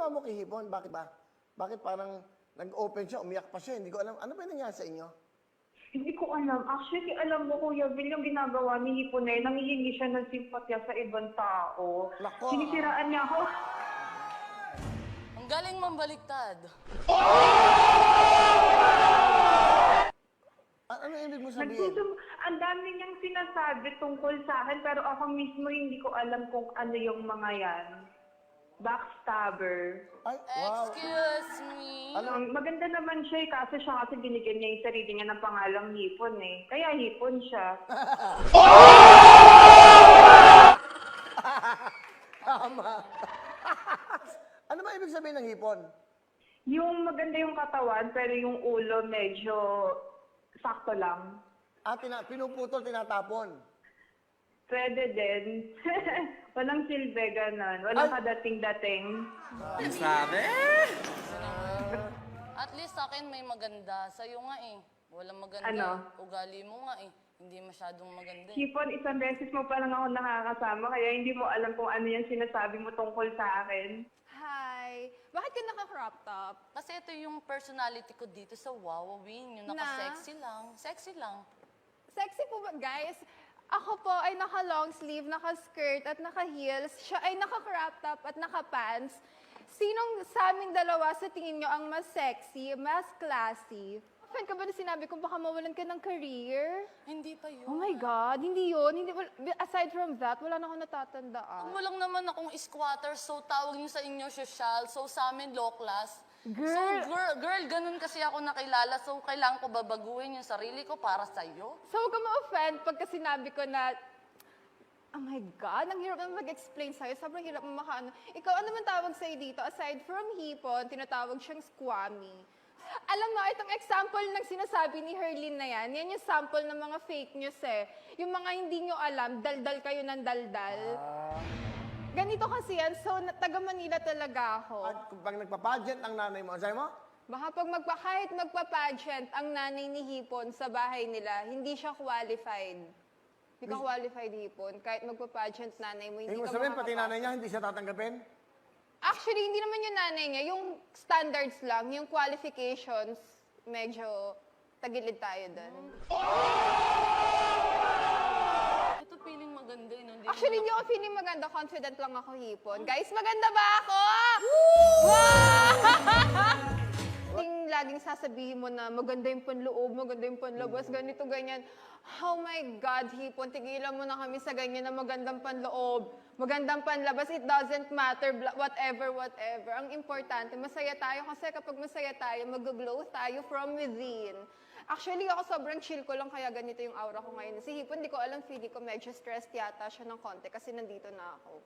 ginawa mo kay Hipon? Bakit ba? Bakit parang nag-open siya, umiyak pa siya? Hindi ko alam. Ano ba yung nangyari sa inyo? Hindi ko alam. Actually, alam mo, Kuya Bill, yung ginagawa ni Hipon na yun, nangihingi siya ng simpatya sa ibang tao. Nako. Sinisiraan niya ako. Ang galing mambaliktad. Ano ibig mo sabihin? Ang dami niyang sinasabi tungkol sa akin, pero ako mismo hindi ko alam kung ano yung mga yan. Backstabber. Ay, wow. Excuse me. Maganda naman siya kaso siya kasi binigyan niya yung sarili niya ng pangalang Hipon eh. Kaya Hipon siya. Tama. Ano ba ibig sabihin ng hipon? Yung maganda yung katawan, pero yung ulo medyo sakto lang. Pinuputol, tinatapon. Pwede din. Walang silbi, ganon. Walang Ay! kadating-dating. At least sa akin may maganda. Sa'yo nga eh. Walang maganda. Ano? Ugali mo nga eh. Hindi masyadong maganda. Hipon, isang beses mo pa lang ako nakakasama, kaya hindi mo alam kung ano yung sinasabi mo tungkol sa akin. Hi! Bakit ka naka-crop top? Kasi ito yung personality ko dito sa Wowowin. Yung naka-sexy lang. Sexy lang. Sexy po ba, guys? Ako po ay naka-long sleeve, naka-skirt at naka-heels. Siya ay naka-crop top at naka-pants. Sinong sa aming dalawa sa tingin nyo ang mas sexy, mas classy? Fan ka ba na sinabi ko baka mawalan ka ng career? Hindi pa yun. Oh my God, hindi yun. Hindi, aside from that, wala na akong natatandaan. Mo lang naman akong squatter, so tawag niyo sa inyo social, so sa amin low class. Girl. So girl, ganun kasi ako nakilala, so kailangan ko babaguhin yung sarili ko para sa'yo. So huwag ka ma-offend pagka sinabi ko na, oh my God, ang hirap naman mag-explain sa'yo. Sobrang hirap mo makaano. Ikaw, ano man tawag sa'yo dito? Aside from hipon, tinatawag siyang squammy. Alam mo, itong example ng sinasabi ni Herlin na yan yung sample ng mga fake news eh. Yung mga hindi nyo alam, daldal kayo ng daldal. Ganito kasi yan, so taga Manila talaga ako. At pag nagpa-pageant ang nanay mo, sabi mo? Baka pag kahit magpa-pageant ang nanay ni Hipon sa bahay nila, hindi siya qualified. Hindi ka qualified, Hipon. Kahit magpa-pageant nanay mo, hindi Ibig mo ka sabihin, pati makakapasok. nanay niya, hindi siya tatanggapin? Actually, hindi naman yung nanay niya. Yung standards lang, yung qualifications, medyo tagilid tayo doon. Ito feeling maganda yun. Hindi Actually, mo hindi ako feeling maganda. Confident lang ako, Hipon. Guys, maganda ba ako? Wow! Yung laging sasabihin mo na maganda yung panloob, maganda yung panlabas, ganito, ganyan. Oh my God, Hipon, tigilan mo na kami sa ganyan na magandang panloob, magandang panlabas. It doesn't matter, whatever. Ang importante, masaya tayo kasi kapag masaya tayo, mag-glow tayo from within. Actually, ako sobrang chill ko lang kaya ganito yung aura ko ngayon. Si Hipon, di ko alam, feeling ko medyo stressed yata siya ng konti kasi nandito na ako.